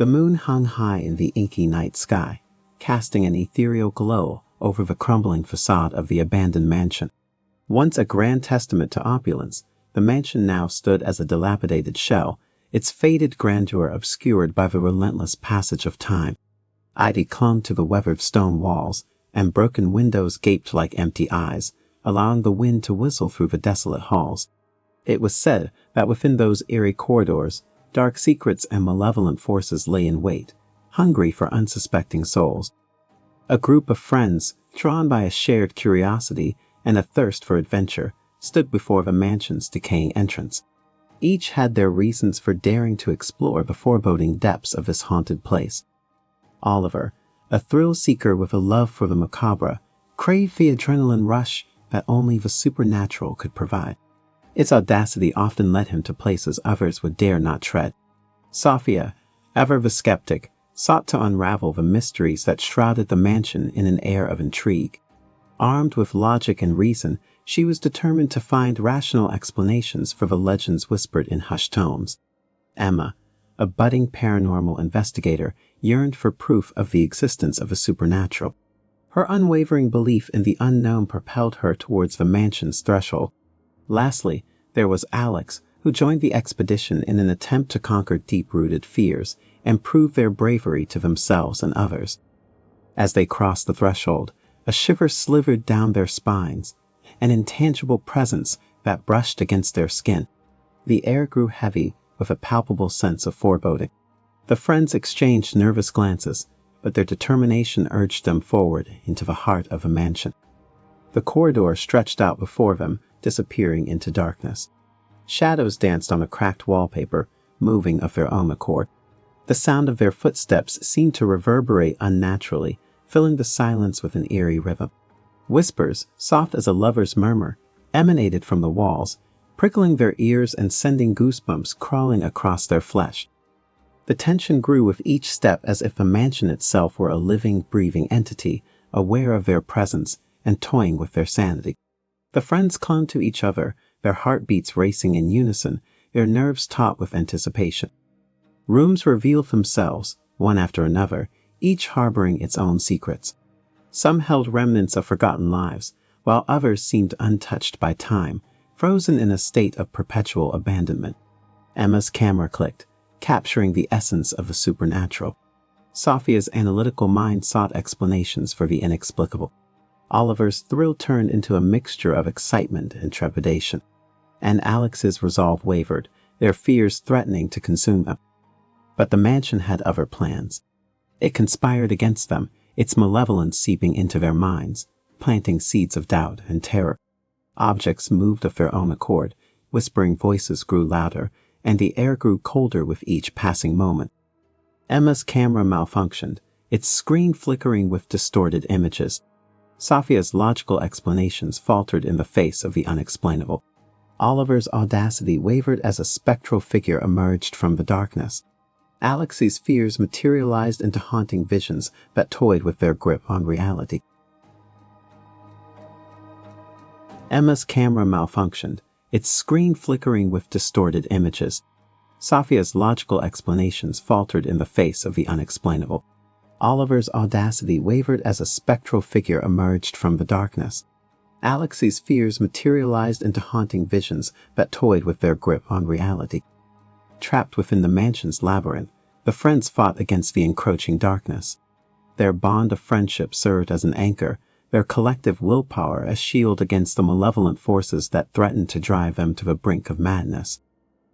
The moon hung high in the inky night sky, casting an ethereal glow over the crumbling facade of the abandoned mansion. Once a grand testament to opulence, the mansion now stood as a dilapidated shell, its faded grandeur obscured by the relentless passage of time. Ivy clung to the weathered stone walls, and broken windows gaped like empty eyes, allowing the wind to whistle through the desolate halls. It was said that within those eerie corridors, dark secrets and malevolent forces lay in wait, hungry for unsuspecting souls. A group of friends, drawn by a shared curiosity and a thirst for adventure, stood before the mansion's decaying entrance. Each had their reasons for daring to explore the foreboding depths of this haunted place. Oliver, a thrill-seeker with a love for the macabre, craved the adrenaline rush that only the supernatural could provide. Its audacity often led him to places others would dare not tread. Sophia, ever the skeptic, sought to unravel the mysteries that shrouded the mansion in an air of intrigue. Armed with logic and reason, she was determined to find rational explanations for the legends whispered in hushed tones. Emma, a budding paranormal investigator, yearned for proof of the existence of the supernatural. Her unwavering belief in the unknown propelled her towards the mansion's threshold. Lastly, there was Alex, who joined the expedition in an attempt to conquer deep-rooted fears and prove their bravery to themselves and others. As they crossed the threshold, a shiver slithered down their spines, an intangible presence that brushed against their skin. The air grew heavy with a palpable sense of foreboding. The friends exchanged nervous glances, but their determination urged them forward into the heart of the mansion. The corridor stretched out before them, disappearing into darkness. Shadows danced on the cracked wallpaper, moving of their own accord. The sound of their footsteps seemed to reverberate unnaturally, filling the silence with an eerie rhythm. Whispers, soft as a lover's murmur, emanated from the walls, prickling their ears and sending goosebumps crawling across their flesh. The tension grew with each step as if the mansion itself were a living, breathing entity, aware of their presence and toying with their sanity. The friends clung to each other, their heartbeats racing in unison, their nerves taut with anticipation. Rooms revealed themselves, one after another, each harboring its own secrets. Some held remnants of forgotten lives, while others seemed untouched by time, frozen in a state of perpetual abandonment. Emma's camera clicked, capturing the essence of the supernatural. Sophia's analytical mind sought explanations for the inexplicable. Oliver's thrill turned into a mixture of excitement and trepidation. And Alex's resolve wavered, their fears threatening to consume them. But the mansion had other plans. It conspired against them, its malevolence seeping into their minds, planting seeds of doubt and terror. Objects moved of their own accord, whispering voices grew louder, and the air grew colder with each passing moment. Emma's camera malfunctioned, its screen flickering with distorted images. Sophia's logical explanations faltered in the face of the unexplainable. Oliver's audacity wavered as a spectral figure emerged from the darkness. Alex's fears materialized into haunting visions that toyed with their grip on reality. Emma's camera malfunctioned, its screen flickering with distorted images. Sophia's logical explanations faltered in the face of the unexplainable. Oliver's audacity wavered as a spectral figure emerged from the darkness. Alex's fears materialized into haunting visions that toyed with their grip on reality. Trapped within the mansion's labyrinth, the friends fought against the encroaching darkness. Their bond of friendship served as an anchor, their collective willpower a shield against the malevolent forces that threatened to drive them to the brink of madness.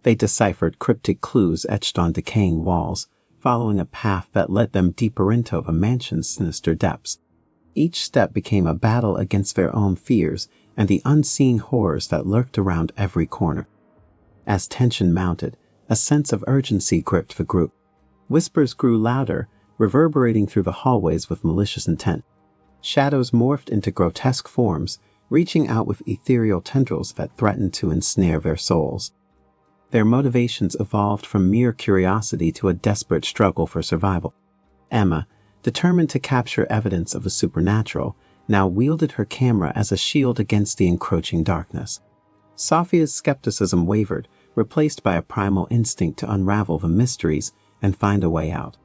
They deciphered cryptic clues etched on decaying walls, following a path that led them deeper into the mansion's sinister depths. Each step became a battle against their own fears and the unseen horrors that lurked around every corner. As tension mounted, a sense of urgency gripped the group. Whispers grew louder, reverberating through the hallways with malicious intent. Shadows morphed into grotesque forms, reaching out with ethereal tendrils that threatened to ensnare their souls. Their motivations evolved from mere curiosity to a desperate struggle for survival. Emma, determined to capture evidence of the supernatural, now wielded her camera as a shield against the encroaching darkness. Sophia's skepticism wavered, replaced by a primal instinct to unravel the mysteries and find a way out.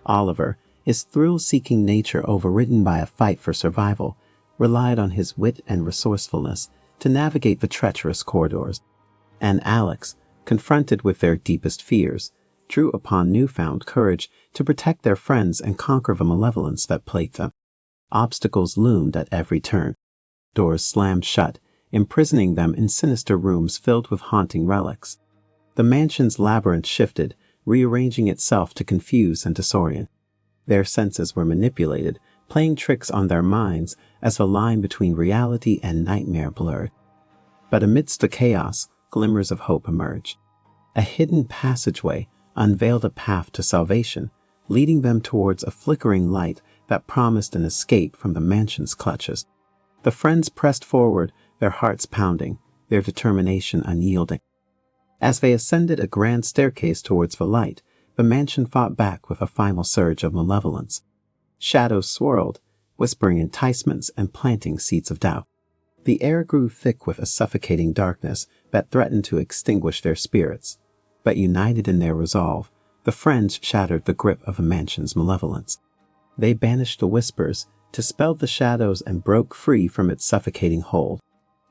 Oliver, his thrill-seeking nature overridden by a fight for survival, relied on his wit and resourcefulness to navigate the treacherous corridors. And Alex, confronted with their deepest fears, drew upon newfound courage to protect their friends and conquer the malevolence that plagued them. Obstacles loomed at every turn. Doors slammed shut, imprisoning them in sinister rooms filled with haunting relics. The mansion's labyrinth shifted, rearranging itself to confuse and disorient. Their senses were manipulated, playing tricks on their minds as the line between reality and nightmare blurred. But amidst the chaos, glimmers of hope emerged. A hidden passageway unveiled a path to salvation, leading them towards a flickering light that promised an escape from the mansion's clutches. The friends pressed forward, their hearts pounding, their determination unyielding. As they ascended a grand staircase towards the light, the mansion fought back with a final surge of malevolence. Shadows swirled, whispering enticements and planting seeds of doubt. The air grew thick with a suffocating darkness that threatened to extinguish their spirits. But united in their resolve, the friends shattered the grip of the mansion's malevolence. They banished the whispers, dispelled the shadows, and broke free from its suffocating hold.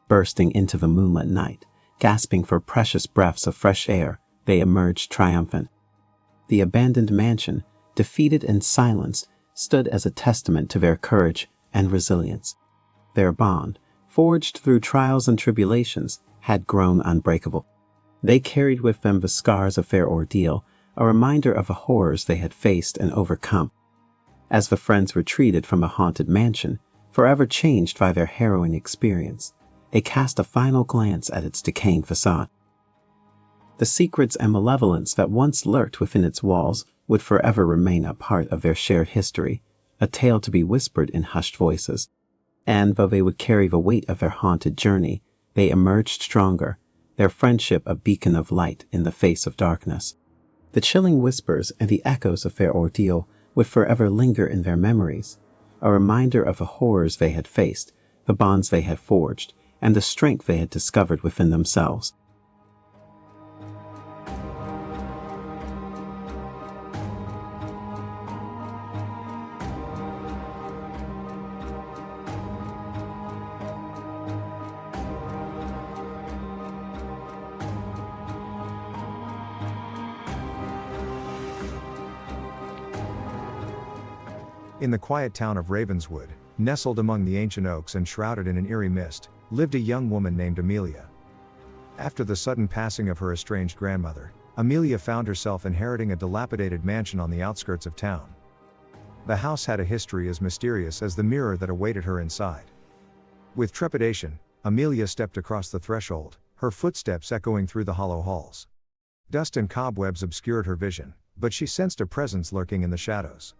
Bursting into the moonlit night, gasping for precious breaths of fresh air, they emerged triumphant. The abandoned mansion, defeated and silenced, stood as a testament to their courage and resilience. Their bond, forged through trials and tribulations, had grown unbreakable. They carried with them the scars of their ordeal, a reminder of the horrors they had faced and overcome. As the friends retreated from the haunted mansion, forever changed by their harrowing experience, they cast a final glance at its decaying facade. The secrets and malevolence that once lurked within its walls would forever remain a part of their shared history, a tale to be whispered in hushed voices. And though they would carry the weight of their haunted journey, they emerged stronger, their friendship a beacon of light in the face of darkness. The chilling whispers and the echoes of their ordeal would forever linger in their memories, a reminder of the horrors they had faced, the bonds they had forged, and the strength they had discovered within themselves. In the quiet town of Ravenswood, nestled among the ancient oaks and shrouded in an eerie mist, lived a young woman named Amelia. After the sudden passing of her estranged grandmother, Amelia found herself inheriting a dilapidated mansion on the outskirts of town. The house had a history as mysterious as the mirror that awaited her inside. With trepidation, Amelia stepped across the threshold, her footsteps echoing through the hollow halls. Dust and cobwebs obscured her vision, but she sensed a presence lurking in the shadows.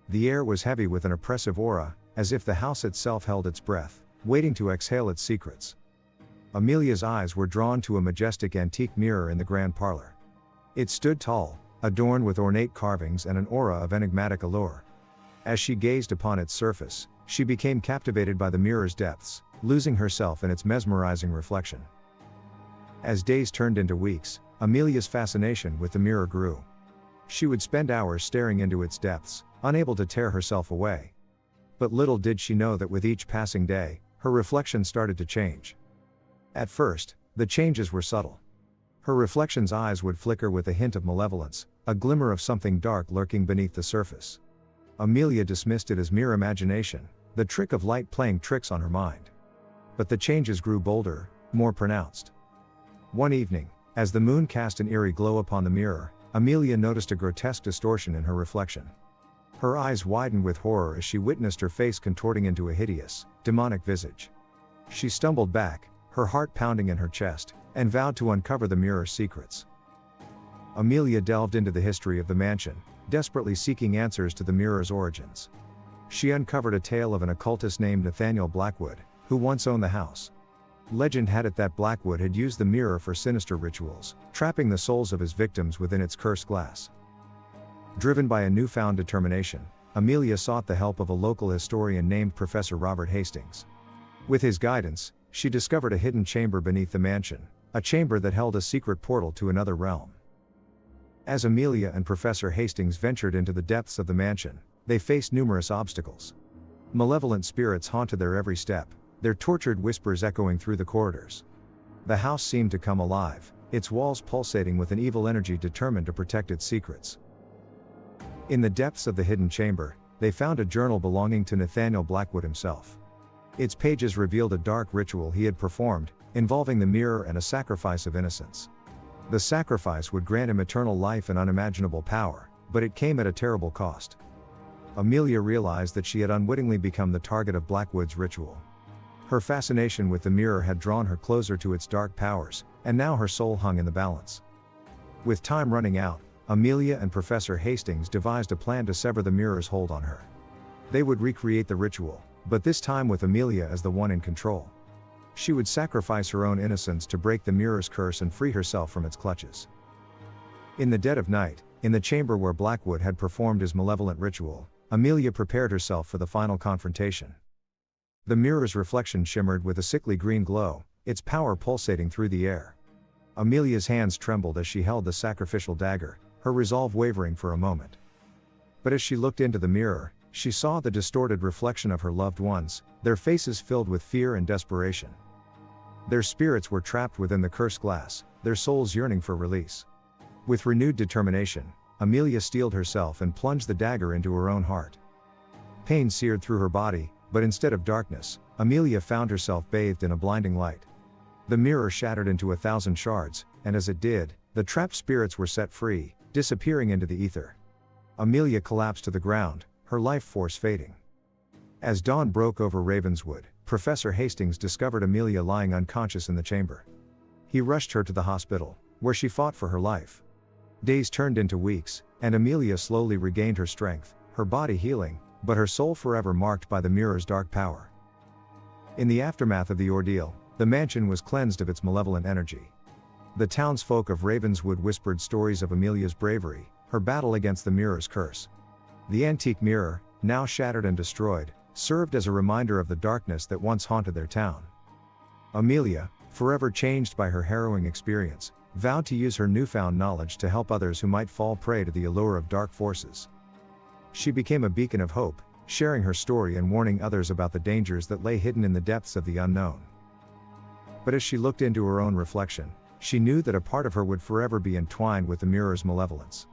The air was heavy with an oppressive aura, as if the house itself held its breath, waiting to exhale its secrets. Amelia's eyes were drawn to a majestic antique mirror in the grand parlor. It stood tall, adorned with ornate carvings and an aura of enigmatic allure. As she gazed upon its surface, she became captivated by the mirror's depths, losing herself in its mesmerizing reflection. As days turned into weeks, Amelia's fascination with the mirror grew. She would spend hours staring into its depths, unable to tear herself away. But little did she know that with each passing day, her reflection started to change. At first, the changes were subtle. Her reflection's eyes would flicker with a hint of malevolence, a glimmer of something dark lurking beneath the surface. Amelia dismissed it as mere imagination, the trick of light playing tricks on her mind. But the changes grew bolder, more pronounced. One evening, as the moon cast an eerie glow upon the mirror, Amelia noticed a grotesque distortion in her reflection. Her eyes widened with horror as she witnessed her face contorting into a hideous, demonic visage. She stumbled back, her heart pounding in her chest, and vowed to uncover the mirror's secrets. Amelia delved into the history of the mansion, desperately seeking answers to the mirror's origins. She uncovered a tale of an occultist named Nathaniel Blackwood, who once owned the house. Legend had it that Blackwood had used the mirror for sinister rituals, trapping the souls of his victims within its cursed glass. Driven by a newfound determination, Amelia sought the help of a local historian named Professor Robert Hastings. With his guidance, she discovered a hidden chamber beneath the mansion, a chamber that held a secret portal to another realm. As Amelia and Professor Hastings ventured into the depths of the mansion, they faced numerous obstacles. Malevolent spirits haunted their every step, their tortured whispers echoing through the corridors. The house seemed to come alive, its walls pulsating with an evil energy determined to protect its secrets. In the depths of the hidden chamber, they found a journal belonging to Nathaniel Blackwood himself. Its pages revealed a dark ritual he had performed, involving the mirror and a sacrifice of innocence. The sacrifice would grant him eternal life and unimaginable power, but it came at a terrible cost. Amelia realized that she had unwittingly become the target of Blackwood's ritual. Her fascination with the mirror had drawn her closer to its dark powers, and now her soul hung in the balance. With time running out, Amelia and Professor Hastings devised a plan to sever the mirror's hold on her. They would recreate the ritual, but this time with Amelia as the one in control. She would sacrifice her own innocence to break the mirror's curse and free herself from its clutches. In the dead of night, in the chamber where Blackwood had performed his malevolent ritual, Amelia prepared herself for the final confrontation. The mirror's reflection shimmered with a sickly green glow, its power pulsating through the air. Amelia's hands trembled as she held the sacrificial dagger, her resolve wavering for a moment. But as she looked into the mirror, she saw the distorted reflection of her loved ones, their faces filled with fear and desperation. Their spirits were trapped within the cursed glass, their souls yearning for release. With renewed determination, Amelia steeled herself and plunged the dagger into her own heart. Pain seared through her body, but instead of darkness, Amelia found herself bathed in a blinding light. The mirror shattered into 1,000 shards, and as it did, the trapped spirits were set free, disappearing into the ether. Amelia collapsed to the ground, her life force fading. As dawn broke over Ravenswood, Professor Hastings discovered Amelia lying unconscious in the chamber. He rushed her to the hospital, where she fought for her life. Days turned into weeks, and Amelia slowly regained her strength, her body healing, but her soul forever marked by the mirror's dark power. In the aftermath of the ordeal, the mansion was cleansed of its malevolent energy. The townsfolk of Ravenswood whispered stories of Amelia's bravery, her battle against the mirror's curse. The antique mirror, now shattered and destroyed, served as a reminder of the darkness that once haunted their town. Amelia, forever changed by her harrowing experience, vowed to use her newfound knowledge to help others who might fall prey to the allure of dark forces. She became a beacon of hope, sharing her story and warning others about the dangers that lay hidden in the depths of the unknown. But as she looked into her own reflection, she knew that a part of her would forever be entwined with the mirror's malevolence.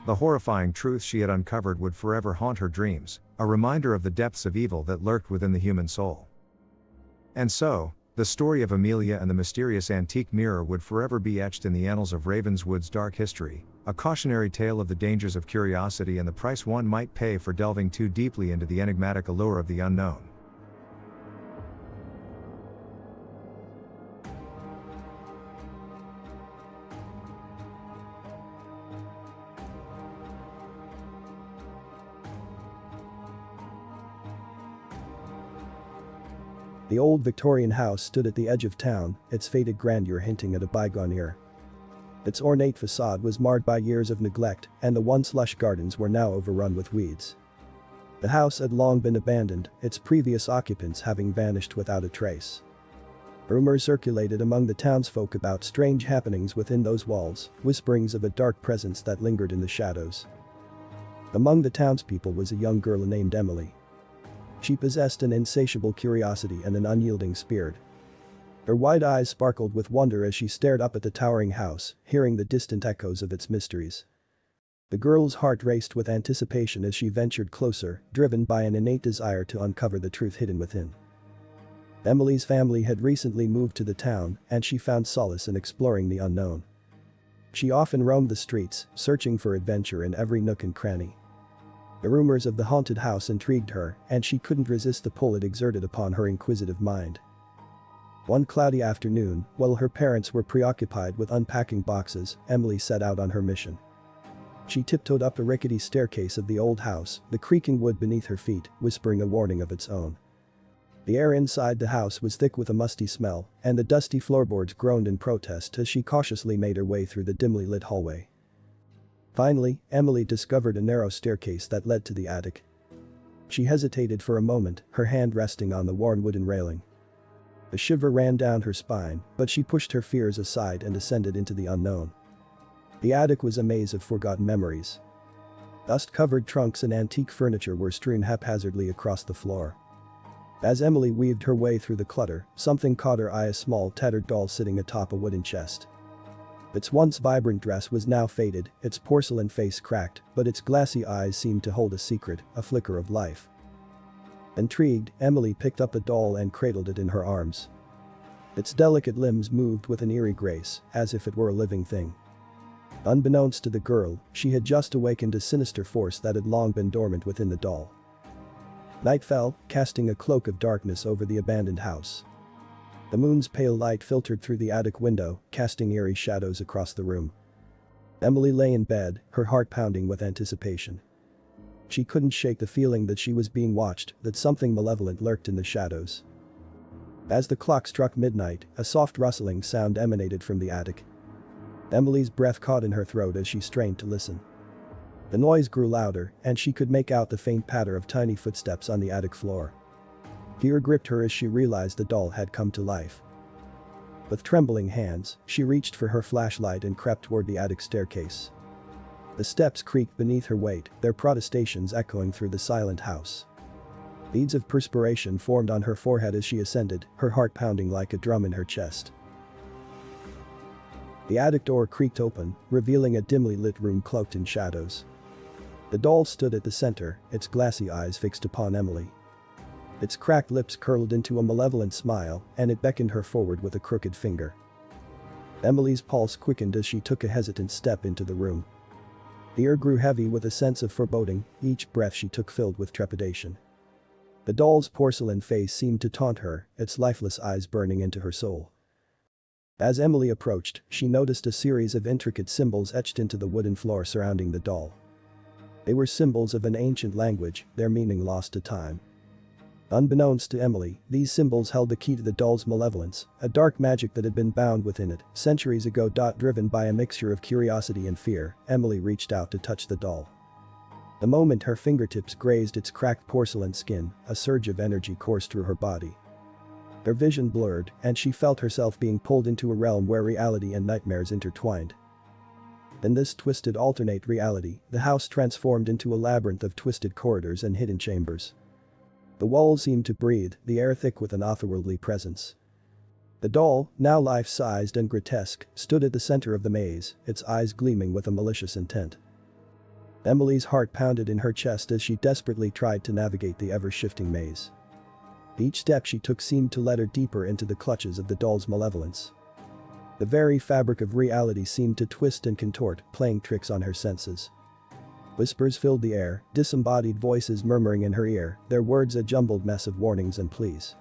The horrifying truth she had uncovered would forever haunt her dreams, a reminder of the depths of evil that lurked within the human soul. And so, the story of Amelia and the mysterious antique mirror would forever be etched in the annals of Ravenswood's dark history, a cautionary tale of the dangers of curiosity and the price one might pay for delving too deeply into the enigmatic allure of the unknown. The old Victorian house stood at the edge of town, its faded grandeur hinting at a bygone era. Its ornate facade was marred by years of neglect, and the once lush gardens were now overrun with weeds. The house had long been abandoned, its previous occupants having vanished without a trace. Rumors circulated among the townsfolk about strange happenings within those walls, whisperings of a dark presence that lingered in the shadows. Among the townspeople was a young girl named Emily. She possessed an insatiable curiosity and an unyielding spirit. Her wide eyes sparkled with wonder as she stared up at the towering house, hearing the distant echoes of its mysteries. The girl's heart raced with anticipation as she ventured closer, driven by an innate desire to uncover the truth hidden within. Emily's family had recently moved to the town, and she found solace in exploring the unknown. She often roamed the streets, searching for adventure in every nook and cranny. The rumors of the haunted house intrigued her, and she couldn't resist the pull it exerted upon her inquisitive mind. One cloudy afternoon, while her parents were preoccupied with unpacking boxes, Emily set out on her mission. She tiptoed up the rickety staircase of the old house, the creaking wood beneath her feet, whispering a warning of its own. The air inside the house was thick with a musty smell, and the dusty floorboards groaned in protest as she cautiously made her way through the dimly lit hallway. Finally, Emily discovered a narrow staircase that led to the attic. She hesitated for a moment, her hand resting on the worn wooden railing. A shiver ran down her spine, but she pushed her fears aside and ascended into the unknown. The attic was a maze of forgotten memories. Dust-covered trunks and antique furniture were strewn haphazardly across the floor. As Emily weaved her way through the clutter, something caught her eye: a small, tattered doll sitting atop a wooden chest. Its once vibrant dress was now faded, its porcelain face cracked, but its glassy eyes seemed to hold a secret, a flicker of life. Intrigued, Emily picked up the doll and cradled it in her arms. Its delicate limbs moved with an eerie grace, as if it were a living thing. Unbeknownst to the girl, she had just awakened a sinister force that had long been dormant within the doll. Night fell, casting a cloak of darkness over the abandoned house. The moon's pale light filtered through the attic window, casting eerie shadows across the room. Emily lay in bed, her heart pounding with anticipation. She couldn't shake the feeling that she was being watched, that something malevolent lurked in the shadows. As the clock struck midnight, a soft rustling sound emanated from the attic. Emily's breath caught in her throat as she strained to listen. The noise grew louder, and she could make out the faint patter of tiny footsteps on the attic floor. Fear gripped her as she realized the doll had come to life. With trembling hands, she reached for her flashlight and crept toward the attic staircase. The steps creaked beneath her weight, their protestations echoing through the silent house. Beads of perspiration formed on her forehead as she ascended, her heart pounding like a drum in her chest. The attic door creaked open, revealing a dimly lit room cloaked in shadows. The doll stood at the center, its glassy eyes fixed upon Emily. Its cracked lips curled into a malevolent smile, and it beckoned her forward with a crooked finger. Emily's pulse quickened as she took a hesitant step into the room. The air grew heavy with a sense of foreboding, each breath she took filled with trepidation. The doll's porcelain face seemed to taunt her, its lifeless eyes burning into her soul. As Emily approached, she noticed a series of intricate symbols etched into the wooden floor surrounding the doll. They were symbols of an ancient language, their meaning lost to time. Unbeknownst to Emily, these symbols held the key to the doll's malevolence, a dark magic that had been bound within it centuries ago. Driven by a mixture of curiosity and fear, Emily reached out to touch the doll. The moment her fingertips grazed its cracked porcelain skin, a surge of energy coursed through her body. Her vision blurred, and she felt herself being pulled into a realm where reality and nightmares intertwined. In this twisted alternate reality, the house transformed into a labyrinth of twisted corridors and hidden chambers. The walls seemed to breathe, the air thick with an otherworldly presence. The doll, now life-sized and grotesque, stood at the center of the maze, its eyes gleaming with a malicious intent. Emily's heart pounded in her chest as she desperately tried to navigate the ever-shifting maze. Each step she took seemed to let her deeper into the clutches of the doll's malevolence. The very fabric of reality seemed to twist and contort, playing tricks on her senses. Whispers filled the air, disembodied voices murmuring in her ear, their words a jumbled mess of warnings and pleas.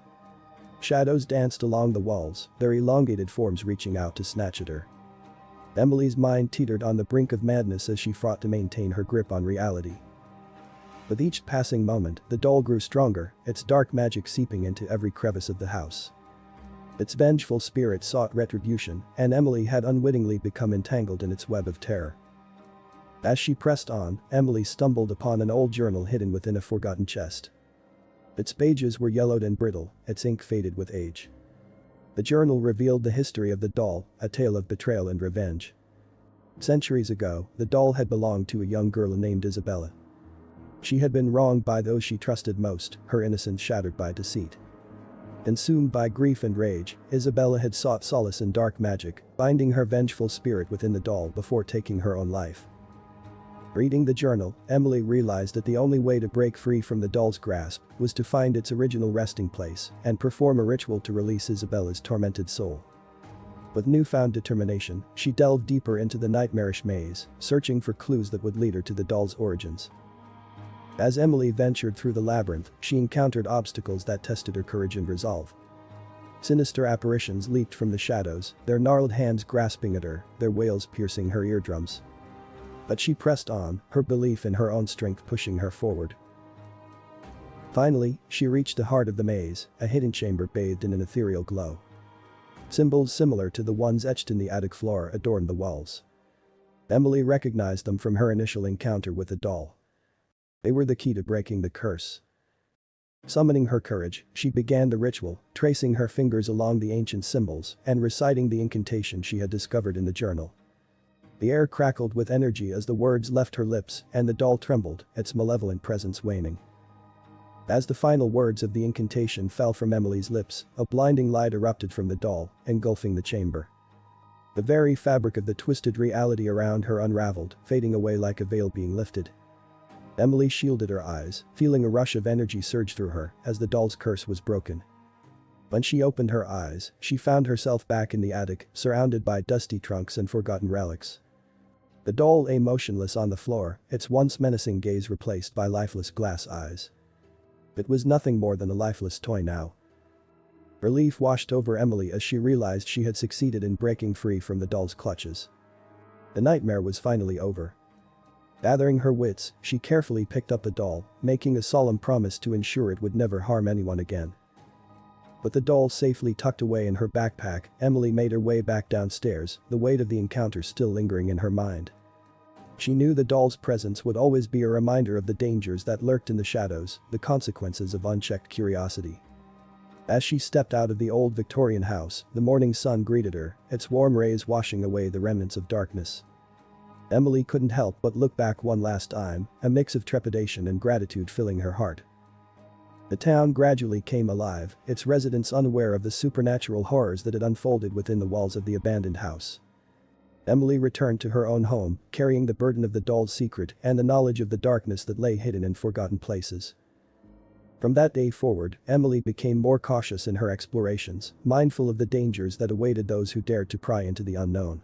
Shadows danced along the walls, their elongated forms reaching out to snatch at her. Emily's mind teetered on the brink of madness as she fought to maintain her grip on reality. With each passing moment, the doll grew stronger, its dark magic seeping into every crevice of the house. Its vengeful spirit sought retribution, and Emily had unwittingly become entangled in its web of terror. As she pressed on, Emily stumbled upon an old journal hidden within a forgotten chest. Its pages were yellowed and brittle, its ink faded with age. The journal revealed the history of the doll, a tale of betrayal and revenge. Centuries ago, the doll had belonged to a young girl named Isabella. She had been wronged by those she trusted most, her innocence shattered by deceit. Consumed by grief and rage, Isabella had sought solace in dark magic, binding her vengeful spirit within the doll before taking her own life. Reading the journal, Emily realized that the only way to break free from the doll's grasp was to find its original resting place and perform a ritual to release Isabella's tormented soul. With newfound determination, she delved deeper into the nightmarish maze, searching for clues that would lead her to the doll's origins. As Emily ventured through the labyrinth, she encountered obstacles that tested her courage and resolve. Sinister apparitions leaped from the shadows, their gnarled hands grasping at her, their wails piercing her eardrums. But she pressed on, her belief in her own strength pushing her forward. Finally, she reached the heart of the maze, a hidden chamber bathed in an ethereal glow. Symbols similar to the ones etched in the attic floor adorned the walls. Emily recognized them from her initial encounter with the doll. They were the key to breaking the curse. Summoning her courage, she began the ritual, tracing her fingers along the ancient symbols and reciting the incantation she had discovered in the journal. The air crackled with energy as the words left her lips, and the doll trembled, its malevolent presence waning. As the final words of the incantation fell from Emily's lips, a blinding light erupted from the doll, engulfing the chamber. The very fabric of the twisted reality around her unraveled, fading away like a veil being lifted. Emily shielded her eyes, feeling a rush of energy surge through her as the doll's curse was broken. When she opened her eyes, she found herself back in the attic, surrounded by dusty trunks and forgotten relics. The doll lay motionless on the floor, its once menacing gaze replaced by lifeless glass eyes. It was nothing more than a lifeless toy now. Relief washed over Emily as she realized she had succeeded in breaking free from the doll's clutches. The nightmare was finally over. Gathering her wits, she carefully picked up the doll, making a solemn promise to ensure it would never harm anyone again. With the doll safely tucked away in her backpack, Emily made her way back downstairs, the weight of the encounter still lingering in her mind. She knew the doll's presence would always be a reminder of the dangers that lurked in the shadows, the consequences of unchecked curiosity. As she stepped out of the old Victorian house, the morning sun greeted her, its warm rays washing away the remnants of darkness. Emily couldn't help but look back one last time, a mix of trepidation and gratitude filling her heart. The town gradually came alive, its residents unaware of the supernatural horrors that had unfolded within the walls of the abandoned house. Emily returned to her own home, carrying the burden of the doll's secret and the knowledge of the darkness that lay hidden in forgotten places. From that day forward, Emily became more cautious in her explorations, mindful of the dangers that awaited those who dared to pry into the unknown.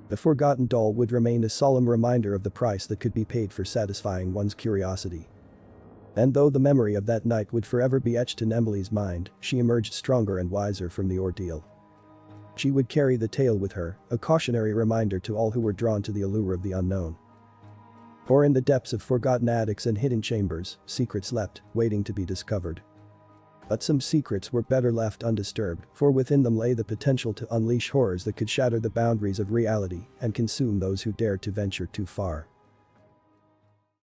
The forgotten doll would remain a solemn reminder of the price that could be paid for satisfying one's curiosity. And though the memory of that night would forever be etched in Emily's mind, she emerged stronger and wiser from the ordeal. She would carry the tale with her, a cautionary reminder to all who were drawn to the allure of the unknown. For in the depths of forgotten attics and hidden chambers, secrets leapt, waiting to be discovered. But some secrets were better left undisturbed, for within them lay the potential to unleash horrors that could shatter the boundaries of reality and consume those who dared to venture too far.